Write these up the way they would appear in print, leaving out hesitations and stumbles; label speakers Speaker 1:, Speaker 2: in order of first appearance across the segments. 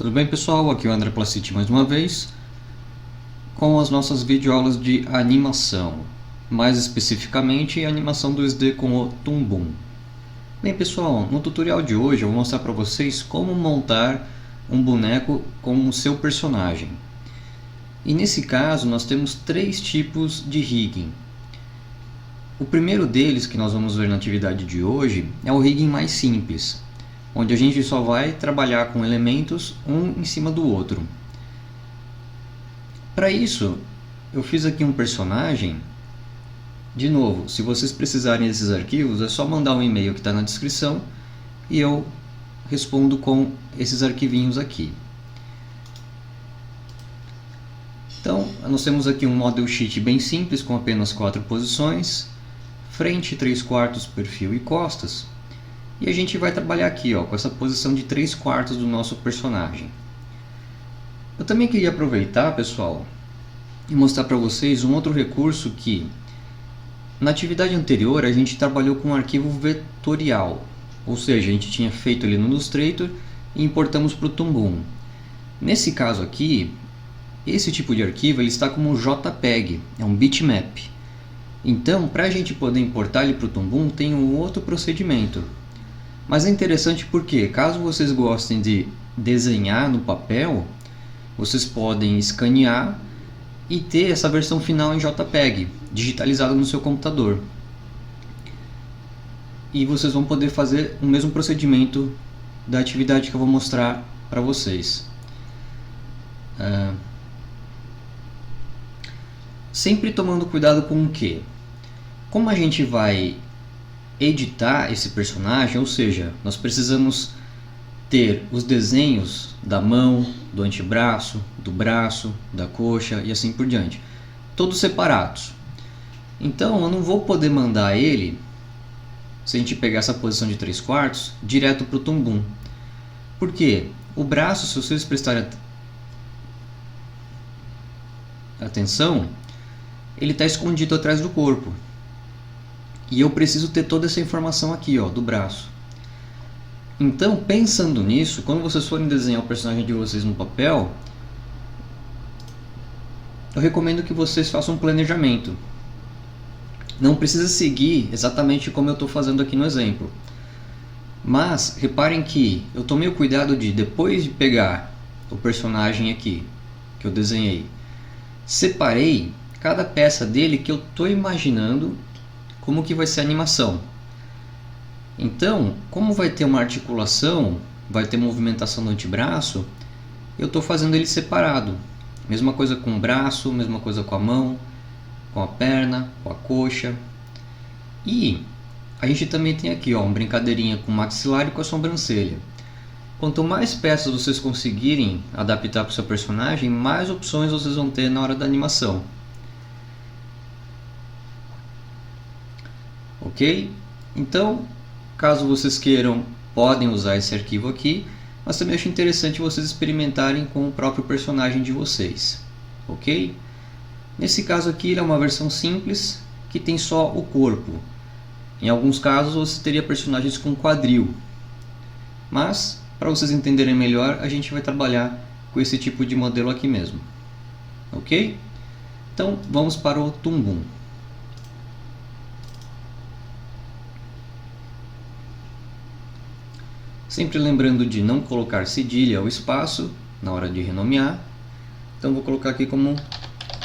Speaker 1: Tudo bem, pessoal? Aqui é o André Placiti mais uma vez com as nossas videoaulas de animação, mais especificamente a animação 2D com o Toon Boom. Bem, pessoal, no tutorial de hoje eu vou mostrar para vocês como montar um boneco com o seu personagem. E nesse caso nós temos três tipos de rigging. O primeiro deles, que nós vamos ver na atividade de hoje, é o rigging mais simples, onde a gente só vai trabalhar com elementos um em cima do outro. Para isso, eu fiz aqui um personagem. De novo, se vocês precisarem desses arquivos, é só mandar um e-mail que está na descrição e eu respondo com esses arquivinhos aqui. Então, nós temos aqui um model sheet bem simples com apenas 4 posições, frente, 3/4, perfil e costas. E a gente vai trabalhar aqui com essa posição de 3/4 do nosso personagem. Eu também queria aproveitar, pessoal, e mostrar para vocês um outro recurso que na atividade anterior a gente trabalhou com um arquivo vetorial, ou seja, a gente tinha feito ele no Illustrator e importamos para o Toon Boom. Nesse caso aqui, esse tipo de arquivo ele está como JPEG, é um bitmap. Então, para a gente poder importar ele para o Toon Boom, tem um outro procedimento. Mas é interessante porque, caso vocês gostem de desenhar no papel, vocês podem escanear e ter essa versão final em JPEG, digitalizada no seu computador. E vocês vão poder fazer o mesmo procedimento da atividade que eu vou mostrar para vocês. Sempre tomando cuidado com o quê? Como a gente vai editar esse personagem, ou seja, nós precisamos ter os desenhos da mão, do antebraço, do braço, da coxa e assim por diante, todos separados. Então eu não vou poder mandar ele, se a gente pegar essa posição de 3/4, direto para o Toon Boom. Por quê? O braço, se vocês prestarem atenção, ele está escondido atrás do corpo. E eu preciso ter toda essa informação aqui, do braço. Então, pensando nisso, quando vocês forem desenhar o personagem de vocês no papel, eu recomendo que vocês façam um planejamento. Não precisa seguir exatamente como eu estou fazendo aqui no exemplo. Mas, reparem que eu tomei o cuidado de, depois de pegar o personagem aqui, que eu desenhei, separei cada peça dele que eu estou imaginando como que vai ser a animação. Então, como vai ter uma articulação, vai ter movimentação do antebraço, eu estou fazendo ele separado. Mesma coisa com o braço, mesma coisa com a mão, com a perna, com a coxa. E a gente também tem aqui uma brincadeirinha com o maxilar e com a sobrancelha. Quanto mais peças vocês conseguirem adaptar para o seu personagem, mais opções vocês vão ter na hora da animação. Ok? Então, caso vocês queiram, podem usar esse arquivo aqui, mas também acho interessante vocês experimentarem com o próprio personagem de vocês. Ok? Nesse caso aqui, ele é uma versão simples, que tem só o corpo. Em alguns casos, você teria personagens com quadril. Mas, para vocês entenderem melhor, a gente vai trabalhar com esse tipo de modelo aqui mesmo. Ok? Então, vamos para o Toon Boom. Sempre lembrando de não colocar cedilha ou espaço na hora de renomear. Então vou colocar aqui como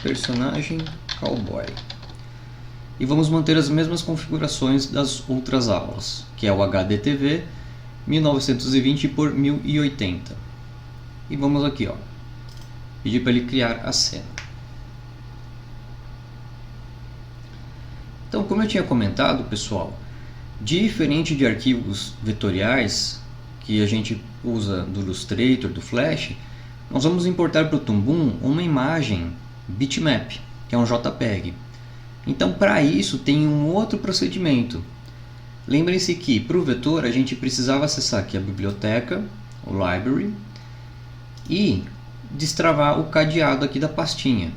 Speaker 1: personagem cowboy. E vamos manter as mesmas configurações das outras aulas, que é o HDTV 1920 por 1080. E vamos aqui, pedir para ele criar a cena. Então, como eu tinha comentado, pessoal, diferente de arquivos vetoriais que a gente usa do Illustrator, do Flash, nós vamos importar para o Toon Boom uma imagem bitmap, que é um JPEG. Então, para isso tem um outro procedimento. Lembrem-se que para o vetor a gente precisava acessar aqui a biblioteca, o library, e destravar o cadeado aqui da pastinha.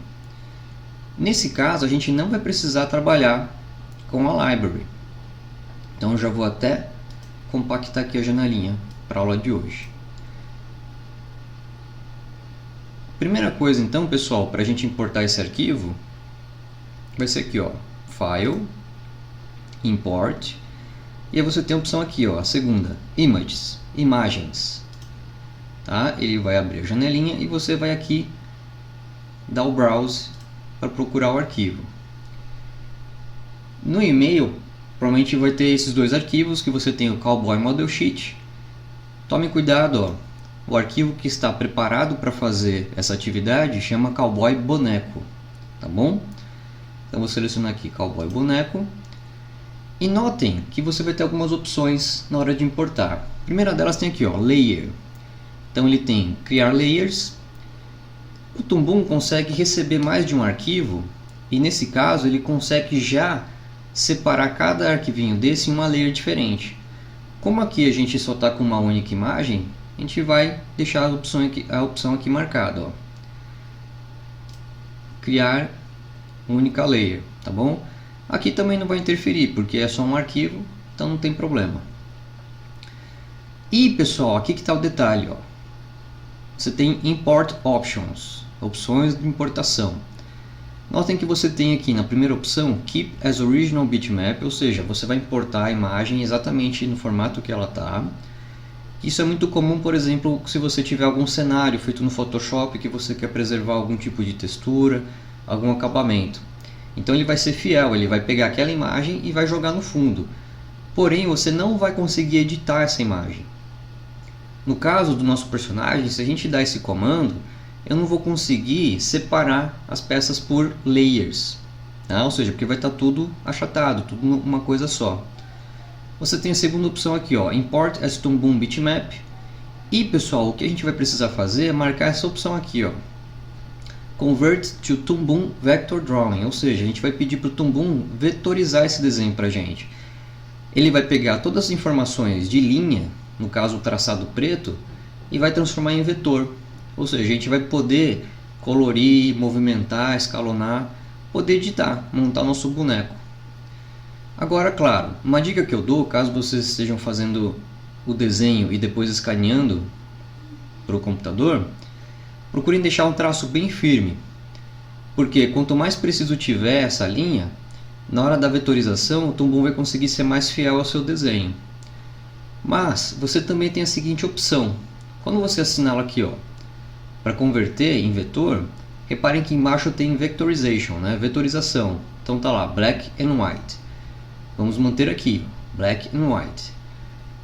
Speaker 1: Nesse caso a gente não vai precisar trabalhar com a library. Então eu já vou até compactar aqui a janelinha para a aula de hoje. Primeira coisa então, pessoal, para a gente importar esse arquivo, vai ser aqui, ó, File, Import, e aí você tem a opção aqui, ó, a segunda, Images, Imagens. Tá? Ele vai abrir a janelinha e você vai aqui dar o Browse para procurar o arquivo. No e-mail, provavelmente vai ter esses dois arquivos, que você tem o Cowboy Model Sheet. Tome cuidado, ó. O arquivo que está preparado para fazer essa atividade chama Cowboy Boneco, tá bom? Então vou selecionar aqui Cowboy Boneco. E notem que você vai ter algumas opções na hora de importar. A primeira delas tem aqui, ó, Layer. Então ele tem criar layers. O Tumbum consegue receber mais de um arquivo e nesse caso ele consegue já separar cada arquivinho desse em uma layer diferente. Como aqui a gente só está com uma única imagem, a gente vai deixar a opção aqui marcada, ó. Criar única layer, tá bom? Aqui também não vai interferir porque é só um arquivo, então não tem problema. E pessoal, aqui que está o detalhe, ó. Você tem Import Options, opções de importação. Notem que você tem aqui na primeira opção Keep as Original Bitmap, ou seja, você vai importar a imagem exatamente no formato que ela está. Isso é muito comum, por exemplo, se você tiver algum cenário feito no Photoshop que você quer preservar algum tipo de textura, algum acabamento. Então ele vai ser fiel, ele vai pegar aquela imagem e vai jogar no fundo. Porém, você não vai conseguir editar essa imagem. No caso do nosso personagem, se a gente dar esse comando, eu não vou conseguir separar as peças por layers, tá? Ou seja, porque vai estar tudo achatado, tudo uma coisa só. Você tem a segunda opção aqui, ó, Import as Tumbum Bitmap. E pessoal, o que a gente vai precisar fazer é marcar essa opção aqui, ó, Convert to Tumbum Vector Drawing, ou seja, a gente vai pedir para o Tumbum vetorizar esse desenho para a gente. Ele vai pegar todas as informações de linha, no caso o traçado preto, e vai transformar em vetor. Ou seja, a gente vai poder colorir, movimentar, escalonar, poder editar, montar nosso boneco. Agora, claro, uma dica que eu dou, caso vocês estejam fazendo o desenho e depois escaneando para o computador, procurem deixar um traço bem firme, porque quanto mais preciso tiver essa linha, na hora da vetorização o Tumbum vai conseguir ser mais fiel ao seu desenho. Mas você também tem a seguinte opção, quando você assinala aqui, ó, para converter em vetor, reparem que embaixo tem vectorization, né? Vetorização. Então tá lá, black and white. Vamos manter aqui, black and white.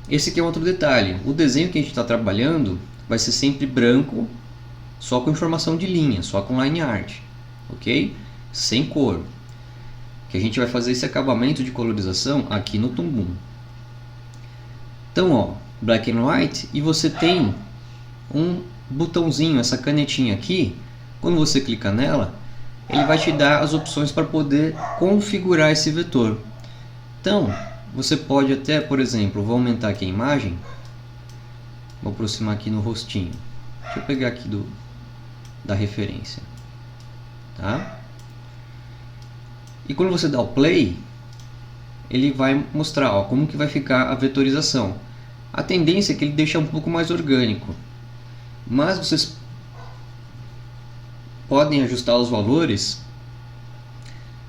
Speaker 1: Esse aqui é outro detalhe, o desenho que a gente está trabalhando vai ser sempre branco, só com informação de linha, só com line art, ok? Sem cor. Que a gente vai fazer esse acabamento de colorização aqui no Tumbum. Então, ó, black and white, e você tem um botãozinho, essa canetinha aqui. Quando você clica nela, ele vai te dar as opções para poder configurar esse vetor. Então, você pode até, por exemplo, vou aumentar aqui a imagem, vou aproximar aqui no rostinho. Deixa eu pegar aqui da referência, tá? E quando você dá o play, ele vai mostrar, ó, como que vai ficar a vetorização. A tendência é que ele deixe um pouco mais orgânico, mas vocês podem ajustar os valores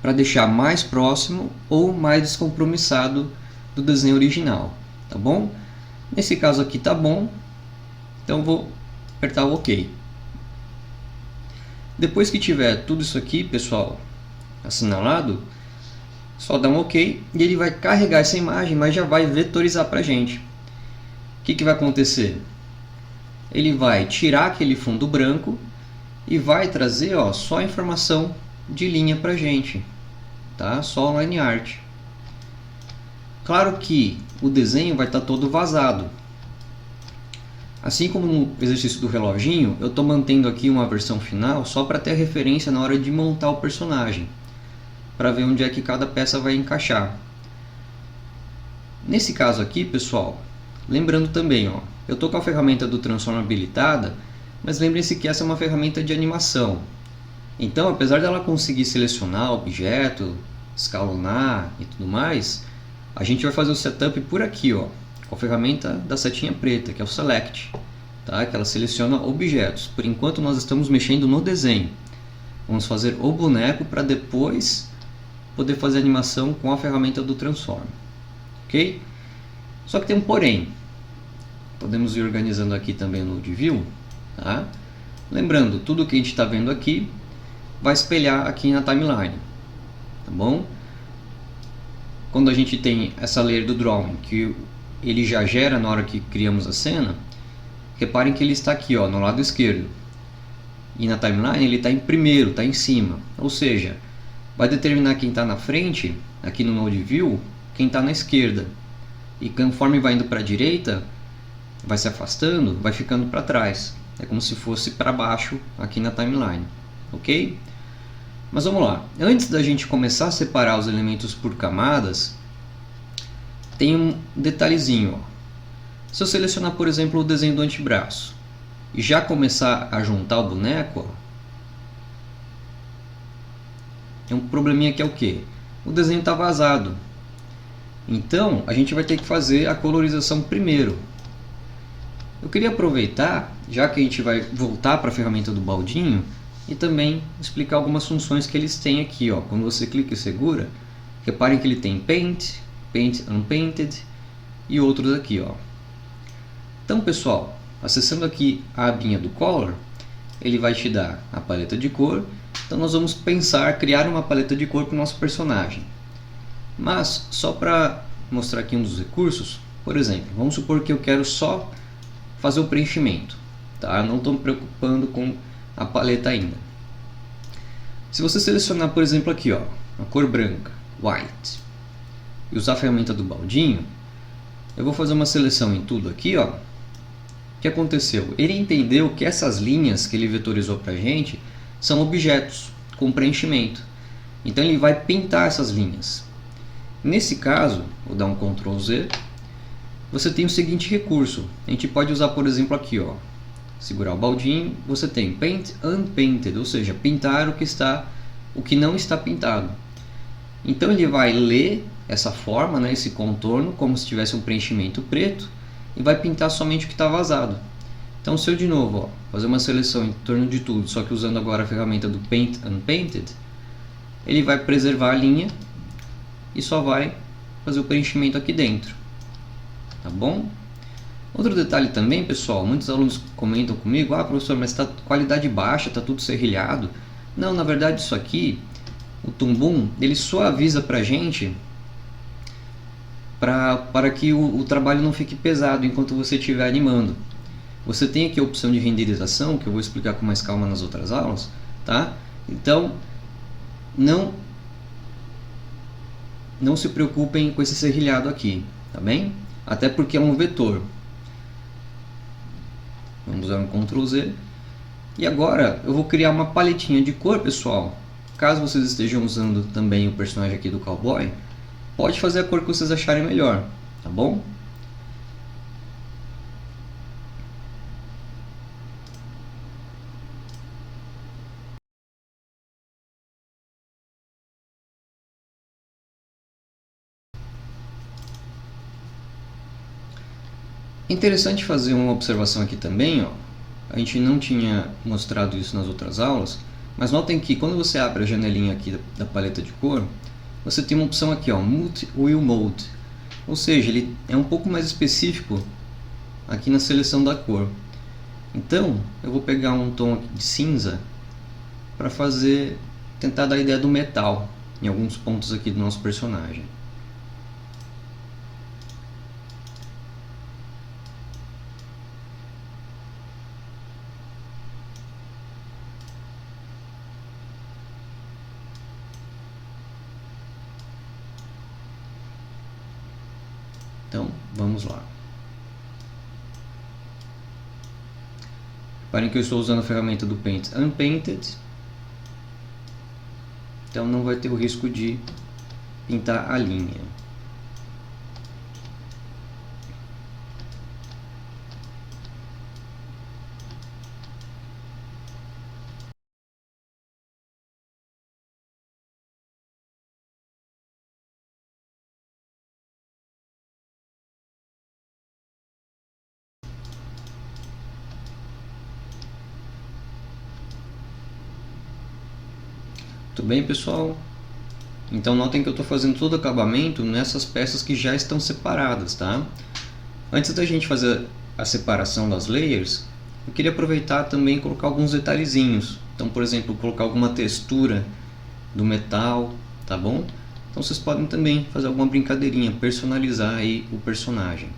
Speaker 1: para deixar mais próximo ou mais descompromissado do desenho original, tá bom? Nesse caso aqui tá bom, então vou apertar o OK. Depois que tiver tudo isso aqui, pessoal, assinalado, só dá um OK e ele vai carregar essa imagem, mas já vai vetorizar para a gente. O que vai acontecer? Ele vai tirar aquele fundo branco e vai trazer, ó, só a informação de linha para a gente, tá? Só line art. Claro que o desenho vai estar todo vazado. Assim como no exercício do reloginho, eu estou mantendo aqui uma versão final só para ter referência na hora de montar o personagem, para ver onde é que cada peça vai encaixar. Nesse caso aqui, pessoal, lembrando também, ó, eu estou com a ferramenta do Transform habilitada, mas lembrem-se que essa é uma ferramenta de animação. Então, apesar dela conseguir selecionar objeto, escalonar e tudo mais, a gente vai fazer o setup por aqui, ó, com a ferramenta da setinha preta, que é o Select. tá? Que ela seleciona objetos. Por enquanto nós estamos mexendo no desenho. Vamos fazer o boneco para depois poder fazer animação com a ferramenta do Transform. Ok? Só que tem um porém. Podemos ir organizando aqui também no Node View. Tá? Lembrando, tudo que a gente está vendo aqui vai espelhar aqui na timeline. Tá bom? Quando a gente tem essa layer do drawing, que ele já gera na hora que criamos a cena, reparem que ele está aqui, ó, no lado esquerdo. E na timeline ele está em primeiro, está em cima. Ou seja, vai determinar quem está na frente, aqui no Node View, quem está na esquerda. E conforme vai indo para a direita, vai se afastando, vai ficando para trás. É como se fosse para baixo aqui na timeline. Ok? Mas vamos lá. Antes da gente começar a separar os elementos por camadas, tem um detalhezinho. Ó. Se eu selecionar, por exemplo, o desenho do antebraço e já começar a juntar o boneco, ó, tem um probleminha que é o que? O desenho está vazado. Então, a gente vai ter que fazer a colorização primeiro. Eu queria aproveitar, já que a gente vai voltar para a ferramenta do baldinho, e também explicar algumas funções que eles têm aqui. Ó. Quando você clica e segura, reparem que ele tem Paint, Paint Unpainted e outros aqui. Ó. Então, pessoal, acessando aqui a abinha do Color, ele vai te dar a paleta de cor. Então nós vamos pensar, criar uma paleta de cor para o nosso personagem. Mas, só para mostrar aqui um dos recursos, por exemplo, vamos supor que eu quero só fazer o preenchimento. Tá? Eu não estou me preocupando com a paleta ainda. Se você selecionar, por exemplo, aqui, ó, a cor branca, White, e usar a ferramenta do baldinho, eu vou fazer uma seleção em tudo aqui, ó. O que aconteceu? Ele entendeu que essas linhas que ele vetorizou para a gente são objetos com preenchimento. Então ele vai pintar essas linhas. Nesse caso, vou dar um Ctrl Z, você tem o seguinte recurso. A gente pode usar, por exemplo, aqui, ó, segurar o baldinho, você tem Paint Unpainted, ou seja, pintar o que não está pintado. Então ele vai ler essa forma, né, esse contorno, como se tivesse um preenchimento preto, e vai pintar somente o que está vazado. Então, se eu de novo, ó, fazer uma seleção em torno de tudo, só que usando agora a ferramenta do Paint Unpainted, ele vai preservar a linha e só vai fazer o preenchimento aqui dentro. Tá bom? Outro detalhe também, pessoal, muitos alunos comentam comigo: ah, professor, mas está qualidade baixa, está tudo serrilhado. Não, na verdade isso aqui, o Toon ele suaviza para a gente para que o trabalho não fique pesado enquanto você estiver animando. Você tem aqui a opção de renderização, que eu vou explicar com mais calma nas outras aulas, tá? Então, não se preocupem com esse serrilhado aqui, tá bem? Até porque é um vetor. Vamos usar um Ctrl Z. E agora eu vou criar uma paletinha de cor, pessoal. Caso vocês estejam usando também o personagem aqui do cowboy, pode fazer a cor que vocês acharem melhor, tá bom? Interessante fazer uma observação aqui também, ó. A gente não tinha mostrado isso nas outras aulas, mas notem que quando você abre a janelinha aqui da paleta de cor, você tem uma opção aqui, ó, Multi-Wheel Mode, ou seja, ele é um pouco mais específico aqui na seleção da cor. Então, eu vou pegar um tom aqui de cinza para tentar dar a ideia do metal em alguns pontos aqui do nosso personagem. Então, vamos lá. Reparem que eu estou usando a ferramenta do Paint Unpainted. Então não vai ter o risco de pintar a linha. Tudo bem, pessoal? Então notem que eu estou fazendo todo o acabamento nessas peças que já estão separadas, tá? Antes da gente fazer a separação das layers, eu queria aproveitar também e colocar alguns detalhezinhos. Então, por exemplo, colocar alguma textura do metal, tá bom? Então vocês podem também fazer alguma brincadeirinha, personalizar aí o personagem.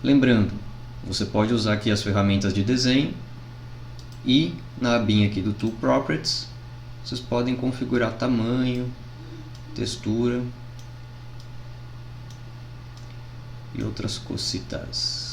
Speaker 1: Lembrando, você pode usar aqui as ferramentas de desenho e na abinha aqui do Tool Properties, vocês podem configurar tamanho, textura e outras cositas.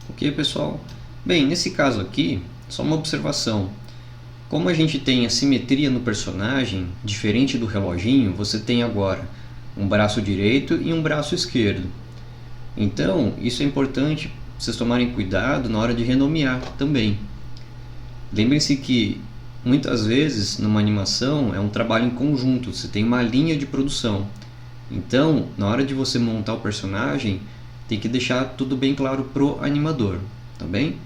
Speaker 1: Ok, pessoal? Bem, nesse caso aqui, só uma observação. Como a gente tem a simetria no personagem, diferente do reloginho, você tem agora um braço direito e um braço esquerdo. Então, isso é importante vocês tomarem cuidado na hora de renomear também. Lembrem-se que muitas vezes numa animação é um trabalho em conjunto, você tem uma linha de produção. Então, na hora de você montar o personagem, tem que deixar tudo bem claro pro animador, tá bem?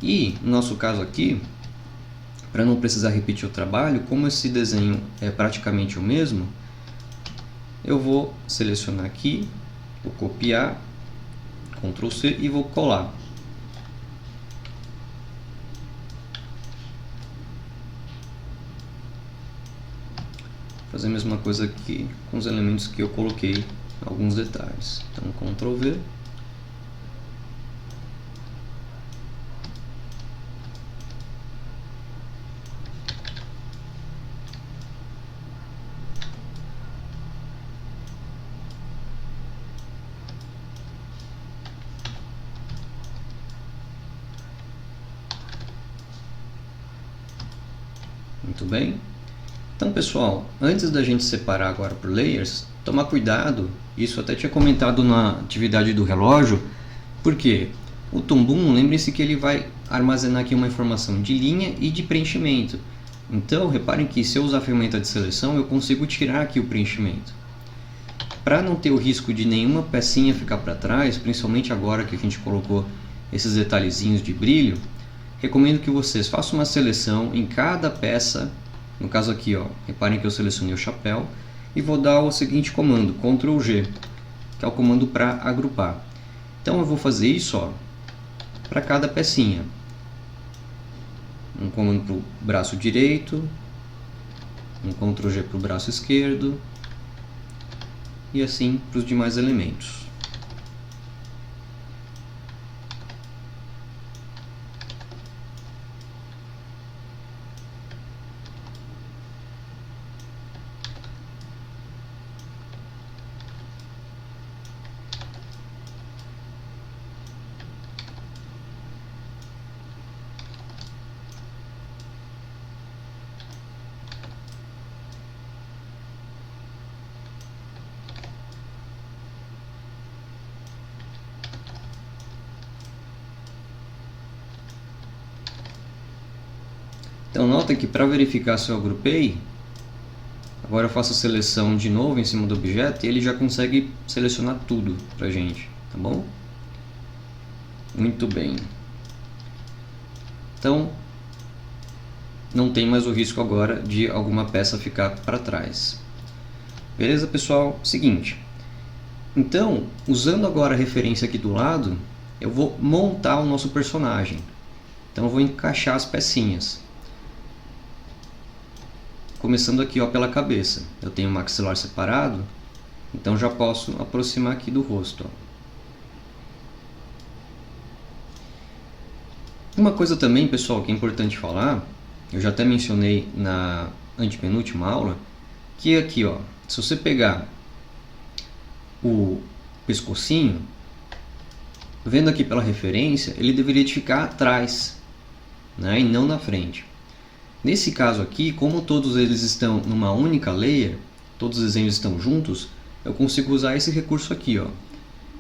Speaker 1: E no nosso caso aqui, para não precisar repetir o trabalho, como esse desenho é praticamente o mesmo, eu vou selecionar aqui, vou copiar, Ctrl C e vou colar. Fazer a mesma coisa aqui com os elementos que eu coloquei, alguns detalhes. Então Ctrl V. Muito bem. Então, pessoal, antes da gente separar agora por layers, tomar cuidado, isso até tinha comentado na atividade do relógio, porque o Toon, lembre-se que ele vai armazenar aqui uma informação de linha e de preenchimento. Então, reparem que se eu usar a ferramenta de seleção, eu consigo tirar aqui o preenchimento. Para não ter o risco de nenhuma pecinha ficar para trás, principalmente agora que a gente colocou esses detalhezinhos de brilho, recomendo que vocês façam uma seleção em cada peça. No caso aqui, ó, reparem que eu selecionei o chapéu e vou dar o seguinte comando, Ctrl G, que é o comando para agrupar. Então eu vou fazer isso para cada pecinha. Um comando para o braço direito, um Ctrl G para o braço esquerdo e assim para os demais elementos. Então nota que para verificar se eu agrupei, agora eu faço a seleção de novo em cima do objeto e ele já consegue selecionar tudo pra gente, tá bom? Muito bem. Então não tem mais o risco agora de alguma peça ficar para trás. Beleza, pessoal? Seguinte. Então, usando agora a referência aqui do lado, eu vou montar o nosso personagem. Então eu vou encaixar as pecinhas. Começando aqui pela cabeça. Eu tenho o maxilar separado, então já posso aproximar aqui do rosto. Uma coisa também, pessoal, que é importante falar, eu já até mencionei na antepenúltima aula, que aqui, se você pegar o pescocinho, vendo aqui pela referência, ele deveria ficar atrás, né, e não na frente. Nesse caso aqui, como todos eles estão numa única layer, todos os desenhos estão juntos, eu consigo usar esse recurso aqui, ó.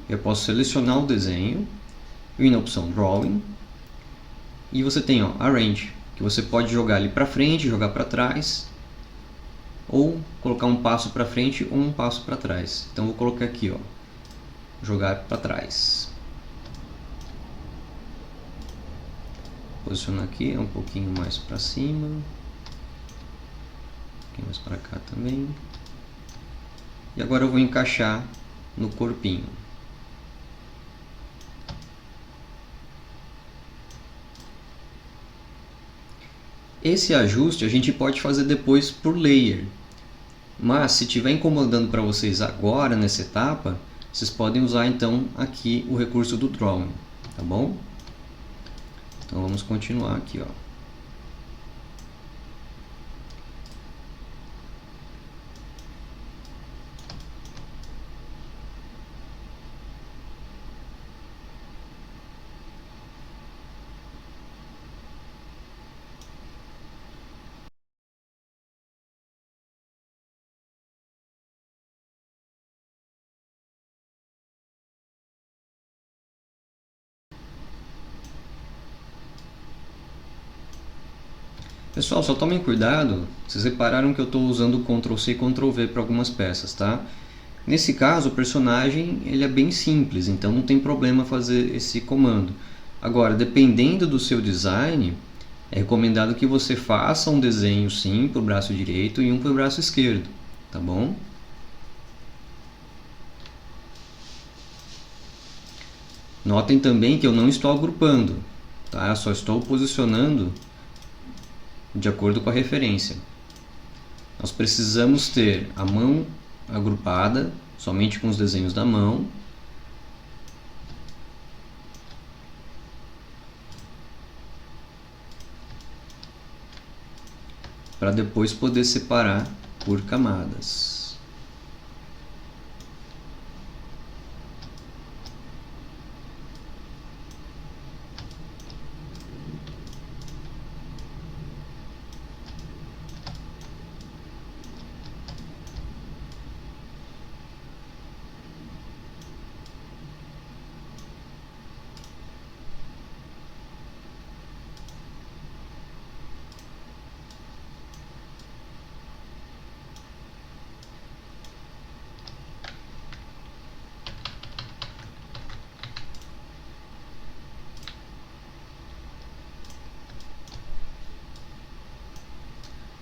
Speaker 1: Eu posso selecionar o desenho, ir na opção Drawing, e você tem, ó, Arrange, que você pode jogar ele para frente, jogar para trás, ou colocar um passo para frente ou um passo para trás. Então vou colocar aqui, ó, jogar para trás. Posicionar aqui um pouquinho mais para cima, um pouquinho mais para cá também. E agora eu vou encaixar no corpinho. Esse ajuste a gente pode fazer depois por layer, mas se estiver incomodando para vocês agora nessa etapa, vocês podem usar então aqui o recurso do Drawing, tá bom? Então vamos continuar aqui, ó. Pessoal, só tomem cuidado, vocês repararam que eu estou usando Ctrl+C e Ctrl+V para algumas peças, tá? Nesse caso, o personagem ele é bem simples, então não tem problema fazer esse comando. Agora, dependendo do seu design, é recomendado que você faça um desenho sim para o braço direito e um para o braço esquerdo, tá bom? Notem também que eu não estou agrupando, tá? Eu só estou posicionando de acordo com a referência. Nós precisamos ter a mão agrupada somente com os desenhos da mão, para depois poder separar por camadas.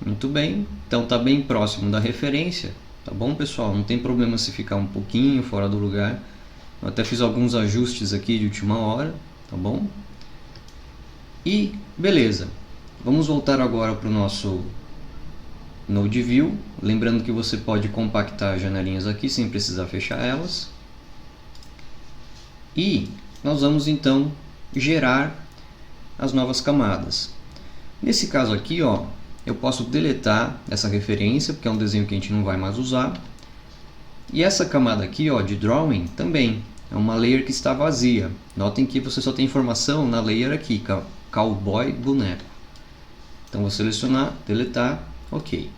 Speaker 1: Muito bem, então está bem próximo da referência, tá bom, pessoal? Não tem problema se ficar um pouquinho fora do lugar. Eu até fiz alguns ajustes aqui de última hora, tá bom? E beleza, vamos voltar agora para o nosso Node View, lembrando que você pode compactar janelinhas aqui sem precisar fechar elas. E nós vamos então gerar as novas camadas. Nesse caso aqui, ó, eu posso deletar essa referência, porque é um desenho que a gente não vai mais usar. E essa camada aqui, ó, de Drawing, também é uma layer que está vazia. Notem que você só tem informação na layer aqui, Cowboy Boneco. Então vou selecionar, deletar, ok.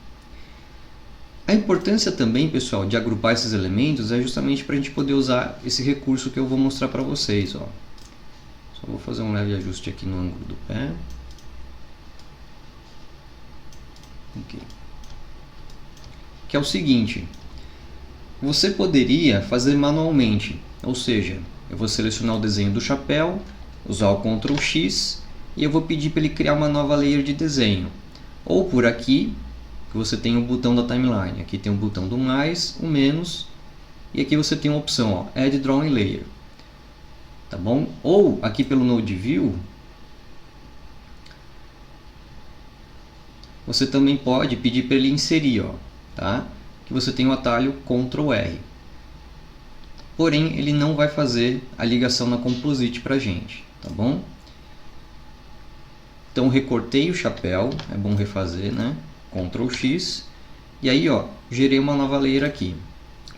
Speaker 1: A importância também, pessoal, de agrupar esses elementos é justamente para a gente poder usar esse recurso que eu vou mostrar para vocês, ó. Só vou fazer um leve ajuste aqui no ângulo do pé. Okay. Que é o seguinte, você poderia fazer manualmente, ou seja, eu vou selecionar o desenho do chapéu, usar o Ctrl X e eu vou pedir para ele criar uma nova layer de desenho. Ou por aqui, que você tem o botão da timeline, aqui tem o botão do mais, o menos, e aqui você tem a opção, ó, Add Drawing Layer, tá bom? Ou aqui pelo Node View, você também pode pedir para ele inserir, ó, tá? Que você tem o atalho Ctrl R. Porém, ele não vai fazer a ligação na Composite para a gente, tá bom? Então, recortei o chapéu, é bom refazer, né? Ctrl X. E aí, ó, gerei uma nova layer aqui.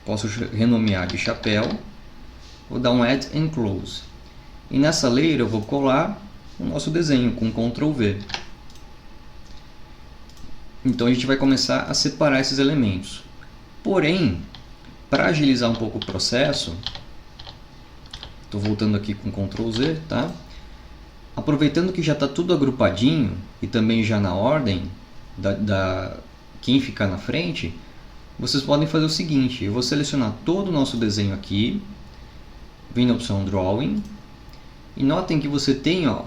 Speaker 1: Posso renomear de chapéu. Vou dar um Add and Close. E nessa layer eu vou colar o nosso desenho com Ctrl V. Então a gente vai começar a separar esses elementos. Porém, para agilizar um pouco o processo, estou voltando aqui com Ctrl Z, tá? Aproveitando que já está tudo agrupadinho e também já na ordem quem ficar na frente, vocês podem fazer o seguinte: eu vou selecionar todo o nosso desenho aqui, vem na opção Drawing, e notem que você tem, ó,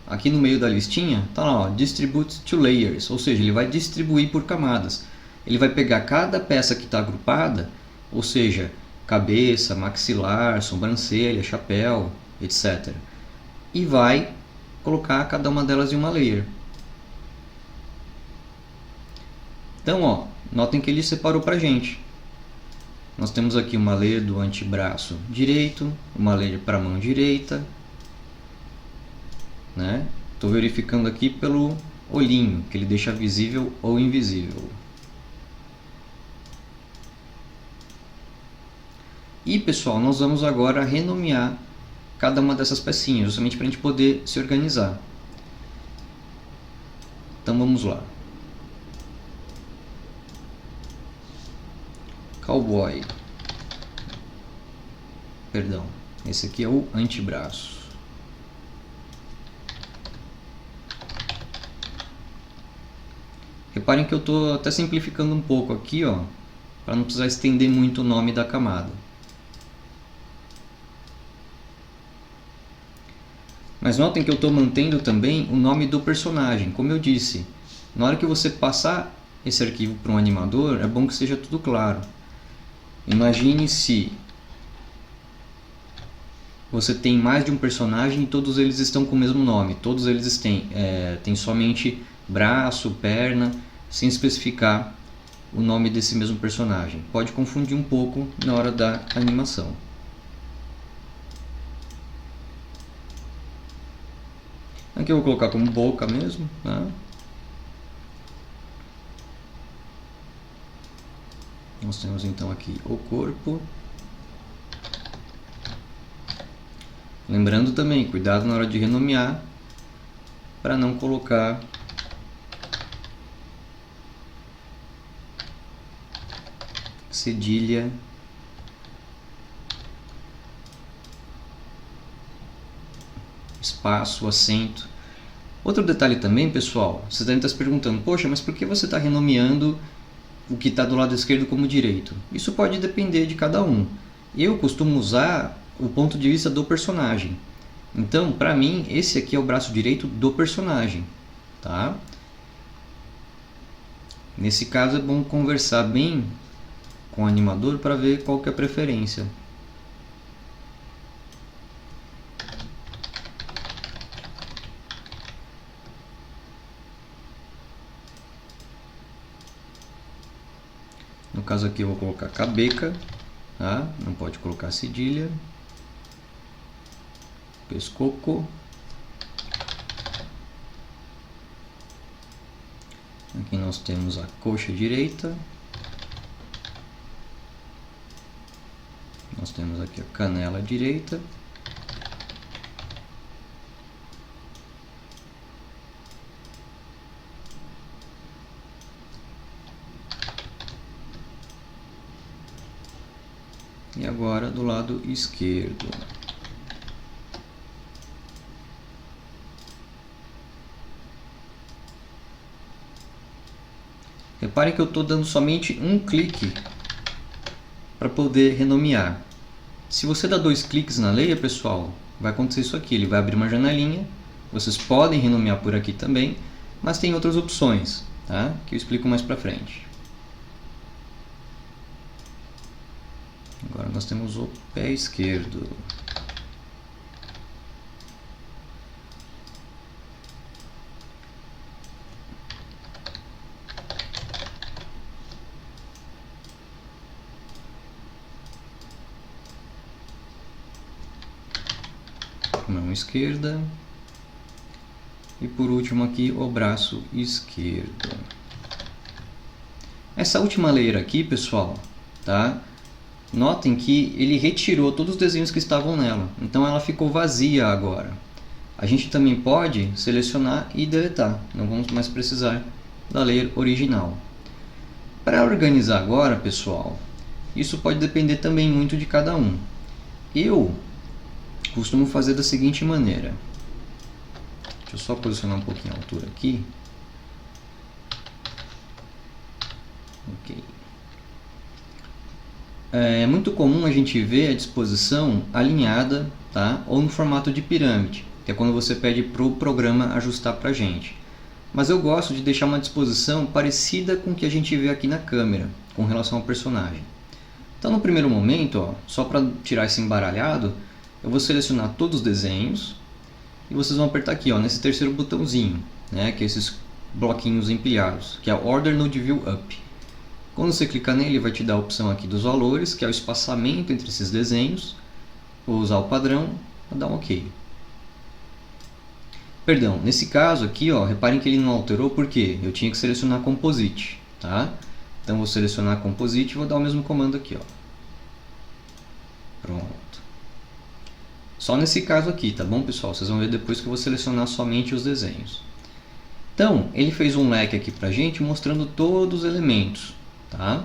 Speaker 1: aqui no meio da listinha, tá lá, ó, Distribute to Layers, ou seja, ele vai distribuir por camadas. Ele vai pegar cada peça que está agrupada, ou seja, cabeça, maxilar, sobrancelha, chapéu, etc. E vai colocar cada uma delas em uma layer. Então, ó, notem que ele separou para a gente. Nós temos aqui uma layer do antebraço direito, uma layer para a mão direita, né? Estou verificando aqui pelo olhinho, que ele deixa visível ou invisível. E pessoal, nós vamos agora renomear cada uma dessas pecinhas, justamente para a gente poder se organizar. Então vamos lá. Cowboy. Perdão, esse aqui é o antebraço. Reparem que eu estou até simplificando um pouco aqui, ó, para não precisar estender muito o nome da camada. Mas notem que eu estou mantendo também o nome do personagem. Como eu disse, na hora que você passar esse arquivo para um animador, é bom que seja tudo claro. Imagine se você tem mais de um personagem e todos eles estão com o mesmo nome. Todos eles têm somente braço, perna, sem especificar o nome desse mesmo personagem. Pode confundir um pouco na hora da animação. Aqui eu vou colocar como boca mesmo, tá? Nós temos então aqui o corpo. Lembrando também, cuidado na hora de renomear, para não colocar cedilha espaço, acento. Outro detalhe também, pessoal, você deve estar se perguntando: poxa, mas por que você está renomeando o que está do lado esquerdo como direito? Isso pode depender de cada um. Eu costumo usar o ponto de vista do personagem. Então, para mim, esse aqui é o braço direito do personagem, tá? Nesse caso é bom conversar bem com o animador para ver qual que é a preferência. No caso aqui eu vou colocar cabeça, tá? Não pode colocar cedilha. Pescoço. Aqui nós temos a coxa direita. Nós temos aqui a canela direita. E agora do lado esquerdo. Reparem que eu estou dando somente um clique para poder renomear. Se você dá 2 cliques na layer, pessoal, vai acontecer isso aqui. Ele vai abrir uma janelinha. Vocês podem renomear por aqui também, mas tem outras opções, tá? Que eu explico mais para frente. Agora nós temos o pé esquerdo. Mão esquerda. E por último aqui o braço esquerdo. Essa última layer aqui, pessoal, tá? Notem que ele retirou todos os desenhos que estavam nela, então ela ficou vazia agora. A gente também pode selecionar e deletar, não vamos mais precisar da layer original. Para organizar agora, pessoal, isso pode depender também muito de cada um. Eu costumo fazer da seguinte maneira. Deixa eu só posicionar um pouquinho a altura aqui. Ok. É muito comum a gente ver a disposição alinhada, tá? Ou no formato de pirâmide, que é quando você pede para o programa ajustar para a gente. Mas eu gosto de deixar uma disposição parecida com o que a gente vê aqui na câmera, com relação ao personagem. Então, no primeiro momento, ó, só para tirar esse embaralhado, eu vou selecionar todos os desenhos e vocês vão apertar aqui, ó, nesse terceiro botãozinho, né, que é esses bloquinhos empilhados, que é o Order Node View Up. Quando você clicar nele, vai te dar a opção aqui dos valores, que é o espaçamento entre esses desenhos. Vou usar o padrão, vou dar um OK. Perdão, nesse caso aqui, ó, reparem que ele não alterou porque eu tinha que selecionar Composite, tá? Então vou selecionar Composite e vou dar o mesmo comando aqui, ó. Pronto. Só nesse caso aqui, tá bom, pessoal? Vocês vão ver depois que eu vou selecionar somente os desenhos. Então, ele fez um leque aqui pra gente mostrando todos os elementos, tá?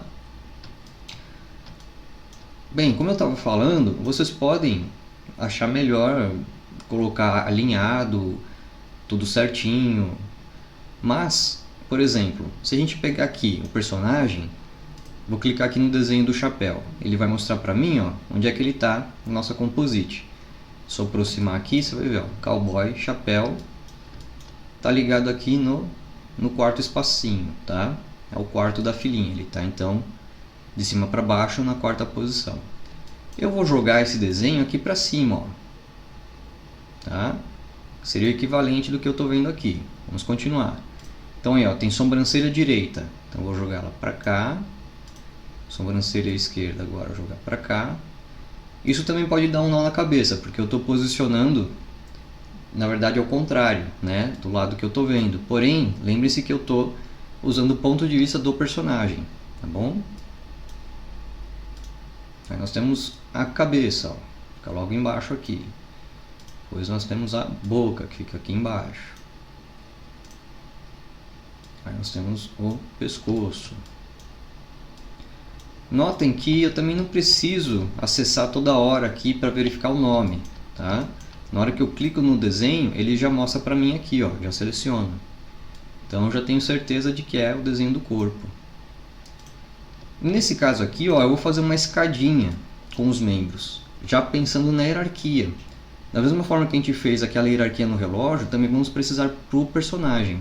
Speaker 1: Bem, como eu estava falando, vocês podem achar melhor colocar alinhado, tudo certinho. Mas, por exemplo, se a gente pegar aqui o personagem, vou clicar aqui no desenho do chapéu. Ele vai mostrar para mim, ó, onde é que ele está na nossa composite. Se eu aproximar aqui, você vai ver, ó, cowboy, chapéu, tá ligado aqui no quarto espacinho, tá? É o quarto da filhinha, ele está então de cima para baixo na quarta posição. Eu vou jogar esse desenho aqui para cima, ó, tá? Seria o equivalente do que eu estou vendo aqui. Vamos continuar. Então aí, ó, tem sobrancelha direita, então eu vou jogar ela para cá. Sobrancelha esquerda agora jogar para cá. Isso também pode dar um nó na cabeça, porque eu estou posicionando, na verdade, ao contrário, né, do lado que eu estou vendo. Porém, lembre-se que eu estou usando o ponto de vista do personagem, tá bom? Aí nós temos a cabeça, ó, fica logo embaixo aqui. Depois nós temos a boca, que fica aqui embaixo. Aí nós temos o pescoço. Notem que eu também não preciso acessar toda hora aqui para verificar o nome, tá? Na hora que eu clico no desenho, ele já mostra para mim aqui, ó, já seleciona. Então eu já tenho certeza de que é o desenho do corpo. Nesse caso aqui, ó, eu vou fazer uma escadinha com os membros, já pensando na hierarquia. Da mesma forma que a gente fez aquela hierarquia no relógio, também vamos precisar para o personagem.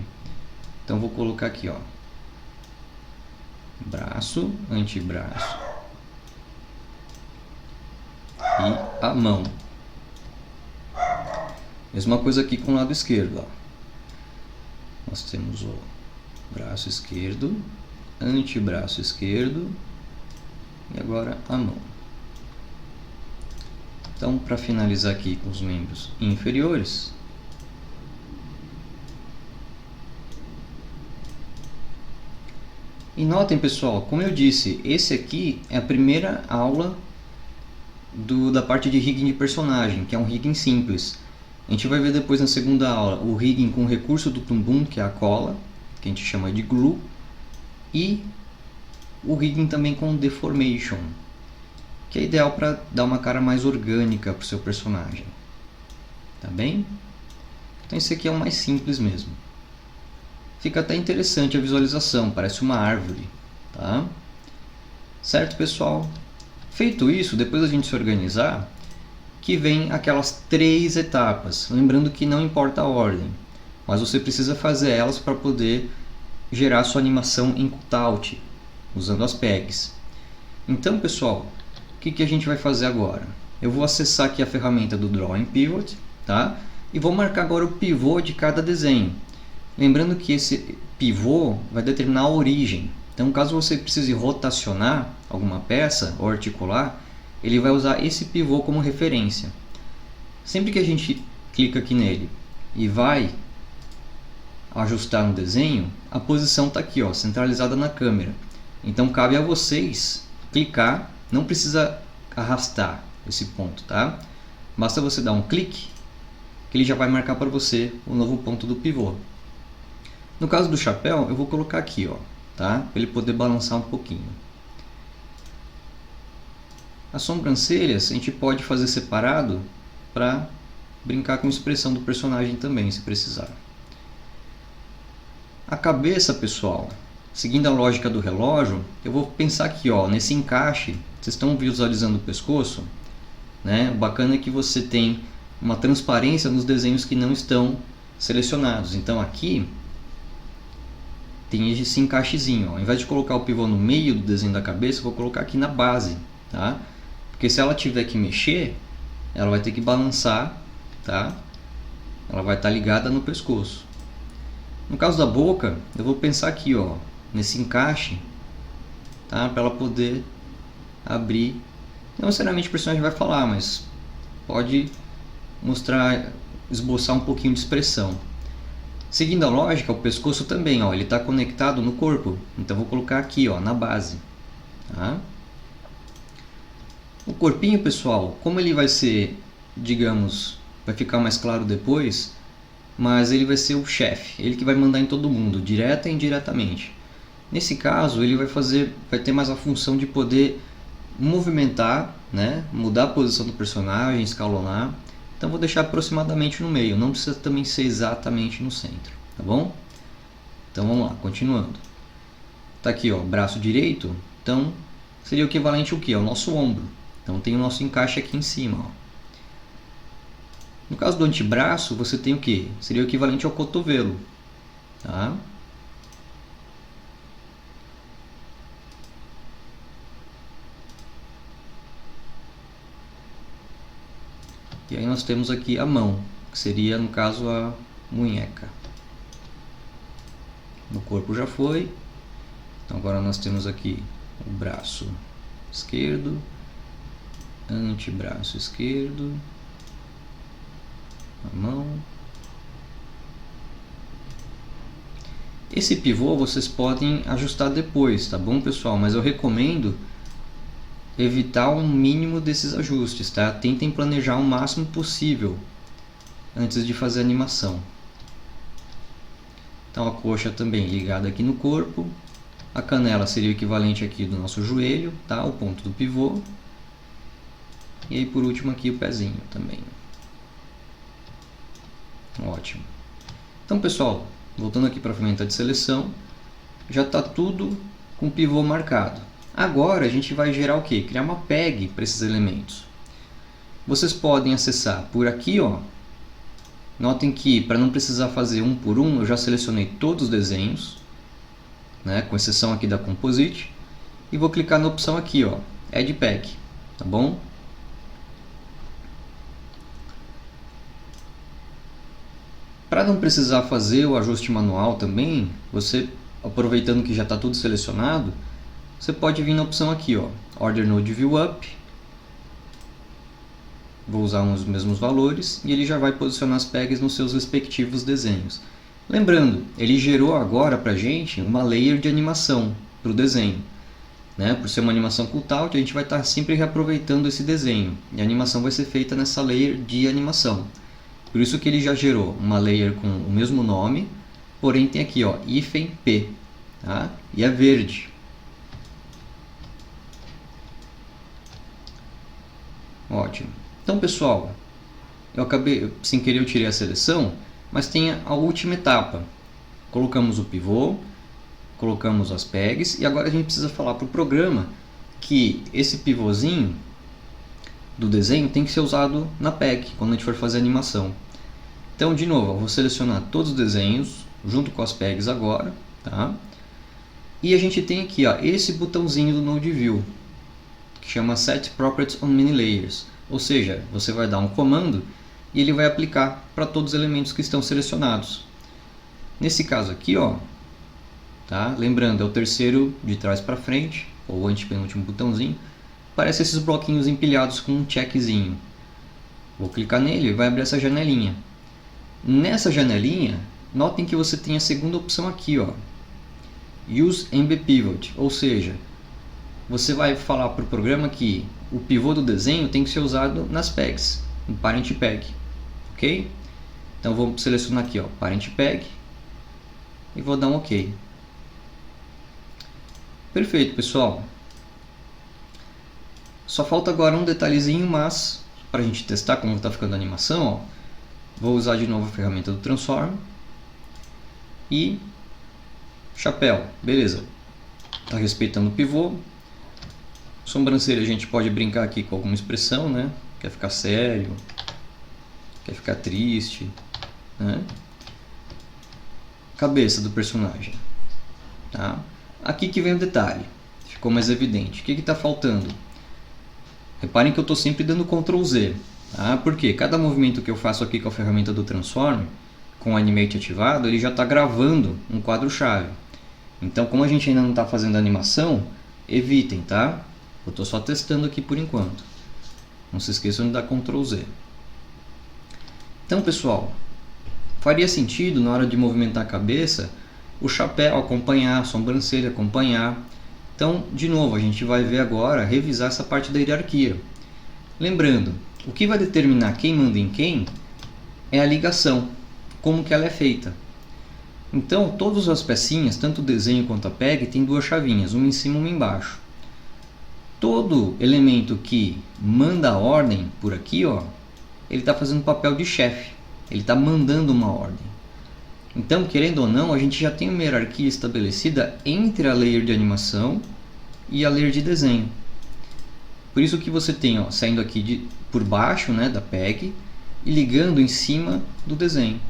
Speaker 1: Então vou colocar aqui, ó, braço, antebraço e a mão. Mesma coisa aqui com o lado esquerdo, ó. Nós temos o braço esquerdo, antebraço esquerdo e agora a mão. Então, para finalizar aqui com os membros inferiores, e notem, pessoal, como eu disse, esse aqui é a primeira aula da parte de rigging de personagem, que é um rigging simples. A gente vai ver depois na segunda aula o rigging com o recurso do Toon, que é a cola, que a gente chama de glue, e o rigging também com deformation, que é ideal para dar uma cara mais orgânica para o seu personagem. Tá bem? Então esse aqui é o mais simples mesmo. Fica até interessante a visualização, parece uma árvore, tá? Certo, pessoal? Feito isso, depois a gente se organizar, que vem aquelas 3 etapas. Lembrando que não importa a ordem, mas você precisa fazer elas para poder gerar sua animação em cutout, usando as pegs. Então, pessoal, o que a gente vai fazer agora? Eu vou acessar aqui a ferramenta do Drawing Pivot, tá? E vou marcar agora o pivô de cada desenho. Lembrando que esse pivô vai determinar a origem. Então, caso você precise rotacionar alguma peça ou articular, ele vai usar esse pivô como referência. Sempre que a gente clica aqui nele e vai ajustar no desenho, a posição está aqui, ó, centralizada na câmera. Então, cabe a vocês clicar, não precisa arrastar esse ponto, tá? Basta você dar um clique, que ele já vai marcar para você o novo ponto do pivô. No caso do chapéu, eu vou colocar aqui, ó, tá? Para ele poder balançar um pouquinho. As sobrancelhas a gente pode fazer separado para brincar com a expressão do personagem também, se precisar. A cabeça, pessoal, seguindo a lógica do relógio, eu vou pensar aqui, ó, nesse encaixe. Vocês estão visualizando o pescoço, né? O bacana é que você tem uma transparência nos desenhos que não estão selecionados. Então aqui tem esse encaixezinho, ó. Ao invés de colocar o pivô no meio do desenho da cabeça, eu vou colocar aqui na base, tá? Porque se ela tiver que mexer, ela vai ter que balançar, tá? Ela vai estar ligada no pescoço. No caso da boca, eu vou pensar aqui, ó, nesse encaixe, tá? Para ela poder abrir. Não necessariamente o personagem vai falar, mas pode mostrar, esboçar um pouquinho de expressão. Seguindo a lógica, o pescoço também, ó, ele está conectado no corpo. Então vou colocar aqui, ó, na base, tá? O corpinho, pessoal, como ele vai ser, digamos, vai ficar mais claro depois, mas ele vai ser o chefe, ele que vai mandar em todo mundo, direta e indiretamente. Nesse caso, ele vai ter mais a função de poder movimentar, né, mudar a posição do personagem, escalonar. Então vou deixar aproximadamente no meio, não precisa também ser exatamente no centro, tá bom? Então vamos lá, continuando. Tá aqui, ó, braço direito, então seria o equivalente ao que? Ao nosso ombro. Então tem o nosso encaixe aqui em cima, ó. No caso do antebraço, você tem o que? Seria o equivalente ao cotovelo, tá? E aí nós temos aqui a mão, que seria, no caso, a munheca. No corpo já foi. Então agora nós temos aqui o braço esquerdo, antebraço esquerdo, a mão. Esse pivô vocês podem ajustar depois, tá bom, pessoal? Mas eu recomendo evitar um mínimo desses ajustes, tá? Tentem planejar o máximo possível antes de fazer a animação. Então a coxa também ligada aqui no corpo. A canela seria o equivalente aqui do nosso joelho, tá? O ponto do pivô. E aí por último aqui o pezinho também. Ótimo. Então pessoal, voltando aqui para a ferramenta de seleção, já está tudo com o pivô marcado. Agora a gente vai gerar o que? Criar uma PEG para esses elementos. Vocês podem acessar por aqui, ó. Notem que para não precisar fazer um por um, eu já selecionei todos os desenhos, né, com exceção aqui da Composite, e vou clicar na opção aqui, ó, Add PEG, tá bom? Para não precisar fazer o ajuste manual também, você, aproveitando que já está tudo selecionado, você pode vir na opção aqui, ó, Order Node View Up. Vou usar os mesmos valores e ele já vai posicionar as pegs nos seus respectivos desenhos. Lembrando, ele gerou agora para a gente uma layer de animação para o desenho, né? Por ser uma animação cutout, a gente vai estar sempre reaproveitando esse desenho. E a animação vai ser feita nessa layer de animação. Por isso que ele já gerou uma layer com o mesmo nome, porém tem aqui, ó, hífen P, tá? E é verde. Ótimo. Então pessoal, eu acabei, sem querer eu tirei a seleção, mas tem a última etapa. Colocamos o pivô, colocamos as pegs e agora a gente precisa falar para o programa que esse pivôzinho do desenho tem que ser usado na PEG, quando a gente for fazer a animação. Então de novo, eu vou selecionar todos os desenhos junto com as pegs agora, tá? E a gente tem aqui, ó, esse botãozinho do Node View, que chama Set Properties on Many Layers. Ou seja, você vai dar um comando e ele vai aplicar para todos os elementos que estão selecionados. Nesse caso aqui, ó, tá? Lembrando, é o terceiro de trás para frente, ou o antepenúltimo botãozinho. Parece esses bloquinhos empilhados com um checkzinho. Vou clicar nele e vai abrir essa janelinha. Nessa janelinha, notem que você tem a segunda opção aqui, ó, Use MB Pivot, ou seja, você vai falar para o programa que o pivô do desenho tem que ser usado nas pegs, no Parent PEG, ok? Então vou selecionar aqui, ó, Parent PEG, e vou dar um OK. Perfeito, pessoal. Só falta agora um detalhezinho, mas para a gente testar como está ficando a animação, ó, vou usar de novo a ferramenta do Transform e chapéu, beleza. Está respeitando o pivô. Sobrancelha a gente pode brincar aqui com alguma expressão, né? Quer ficar sério, quer ficar triste, né? Cabeça do personagem, tá? Aqui que vem o detalhe, ficou mais evidente. O que está faltando? Reparem que eu estou sempre dando Ctrl Z, tá? Porque cada movimento que eu faço aqui com a ferramenta do Transform, com o Animate ativado, ele já está gravando um quadro-chave. Então, como a gente ainda não está fazendo a animação, evitem, tá? Eu estou só testando aqui por enquanto. Não se esqueçam de dar Ctrl Z. Então, pessoal, faria sentido na hora de movimentar a cabeça, o chapéu acompanhar, a sobrancelha acompanhar. Então, de novo, a gente vai ver agora, revisar essa parte da hierarquia. Lembrando, o que vai determinar quem manda em quem é a ligação, como que ela é feita. Então, todas as pecinhas, tanto o desenho quanto a PEG, tem duas chavinhas, uma em cima e uma embaixo. Todo elemento que manda a ordem por aqui, ó, ele está fazendo papel de chefe, ele está mandando uma ordem. Então, querendo ou não, a gente já tem uma hierarquia estabelecida entre a layer de animação e a layer de desenho. Por isso que você tem, ó, saindo aqui por baixo, né, da PEG e ligando em cima do desenho.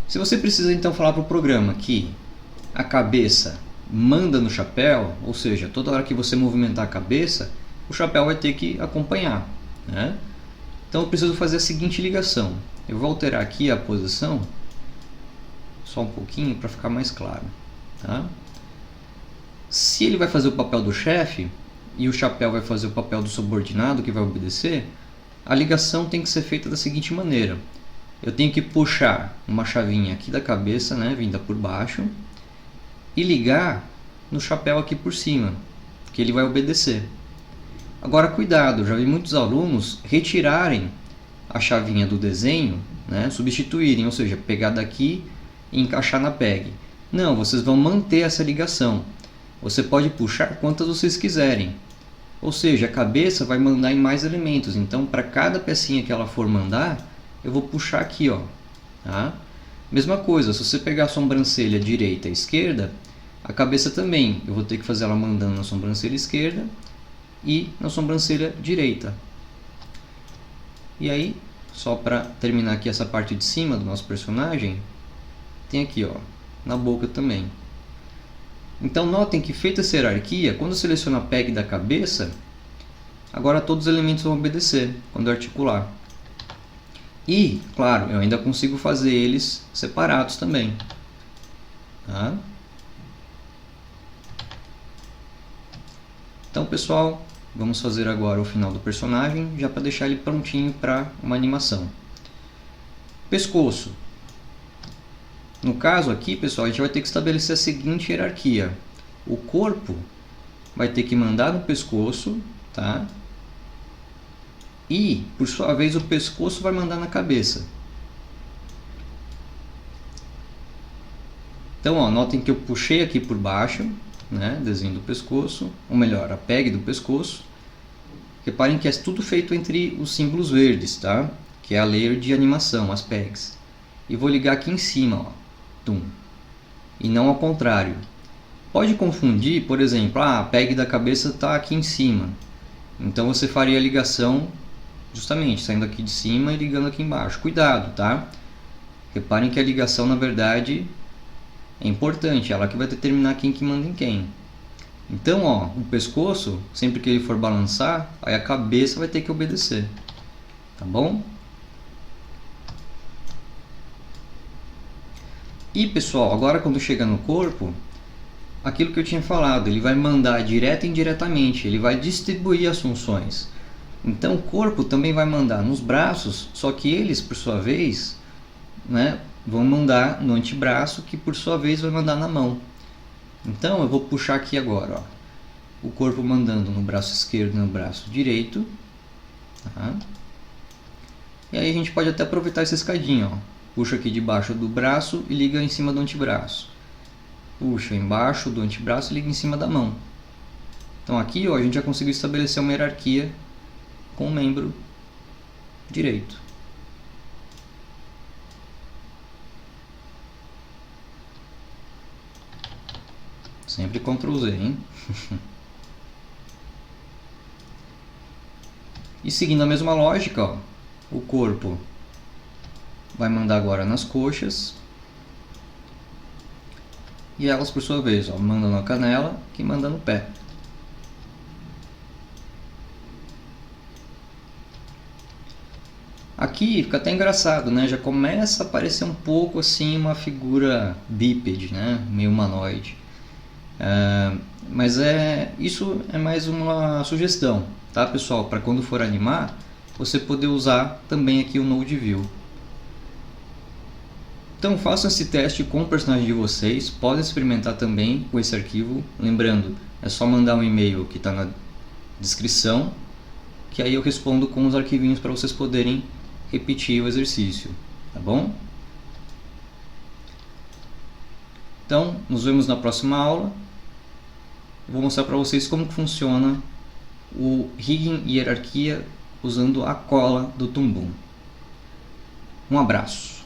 Speaker 1: Se você precisa então falar para o programa que a cabeça manda no chapéu, ou seja, toda hora que você movimentar a cabeça, o chapéu vai ter que acompanhar, né? Então eu preciso fazer a seguinte ligação. Eu vou alterar aqui a posição, só um pouquinho para ficar mais claro, tá? Se ele vai fazer o papel do chefe e o chapéu vai fazer o papel do subordinado que vai obedecer, a ligação tem que ser feita da seguinte maneira. Eu tenho que puxar uma chavinha aqui da cabeça, né, vinda por baixo, e ligar no chapéu aqui por cima, que ele vai obedecer. Agora cuidado, já vi muitos alunos retirarem a chavinha do desenho, né, substituírem, ou seja, pegar daqui e encaixar na PEG. Não, vocês vão manter essa ligação. Você pode puxar quantas vocês quiserem. Ou seja, a cabeça vai mandar em mais elementos. Então, para cada pecinha que ela for mandar, eu vou puxar aqui, ó, tá? Mesma coisa, se você pegar a sobrancelha direita e esquerda, a cabeça também. Eu vou ter que fazer ela mandando na sobrancelha esquerda e na sobrancelha direita. E aí, só para terminar aqui essa parte de cima do nosso personagem, tem aqui, ó, na boca também. Então notem que feita essa hierarquia, quando eu seleciono a PEG da cabeça, agora todos os elementos vão obedecer quando eu articular. E, claro, eu ainda consigo fazer eles separados também, tá? Então, pessoal, vamos fazer agora o final do personagem, já para deixar ele prontinho para uma animação. Pescoço. No caso aqui, pessoal, a gente vai ter que estabelecer a seguinte hierarquia. O corpo vai ter que mandar no pescoço, tá? E, por sua vez, o pescoço vai mandar na cabeça. Então, ó, notem que eu puxei aqui por baixo, né, desenho do pescoço, ou melhor, a PEG do pescoço. Reparem que é tudo feito entre os símbolos verdes, tá? Que é a layer de animação, as PEGs. E vou ligar aqui em cima, ó. Tum. E não ao contrário. Pode confundir, por exemplo, a PEG da cabeça está aqui em cima. Então você faria a ligação justamente saindo aqui de cima e ligando aqui embaixo. Cuidado, tá? Reparem que a ligação, na verdade, é importante. Ela que vai determinar quem que manda em quem. Então, ó, o pescoço, sempre que ele for balançar, aí a cabeça vai ter que obedecer. Tá bom? E pessoal, agora quando chega no corpo, aquilo que eu tinha falado, ele vai mandar direta e indiretamente, ele vai distribuir as funções. Então o corpo também vai mandar nos braços, só que eles, por sua vez, né, vão mandar no antebraço, que por sua vez vai mandar na mão. Então eu vou puxar aqui agora, ó, o corpo mandando no braço esquerdo e no braço direito. Tá? E aí a gente pode até aproveitar essa escadinha, ó. Puxa aqui debaixo do braço e liga em cima do antebraço. puxa embaixo do antebraço e liga em cima da mão. Então aqui ó, a gente já conseguiu estabelecer uma hierarquia com o membro direito. Sempre Ctrl Z, hein? E seguindo a mesma lógica, ó, o corpo vai mandar agora nas coxas. E elas, por sua vez, ó, mandam na canela, que manda no pé. Aqui fica até engraçado, né? Já começa a aparecer um pouco assim uma figura bípede, né? Meio humanoide. Mas isso é mais uma sugestão, tá, pessoal? Para quando for animar, você poder usar também aqui o Node View. Então façam esse teste com o personagem de vocês, podem experimentar também com esse arquivo. Lembrando, é só mandar um e-mail que está na descrição, que aí eu respondo com os arquivinhos para vocês poderem repetir o exercício, tá bom? Então, nos vemos na próxima aula. Eu vou mostrar para vocês como que funciona o rigging e hierarquia usando a cola do Toon Boom. Um abraço!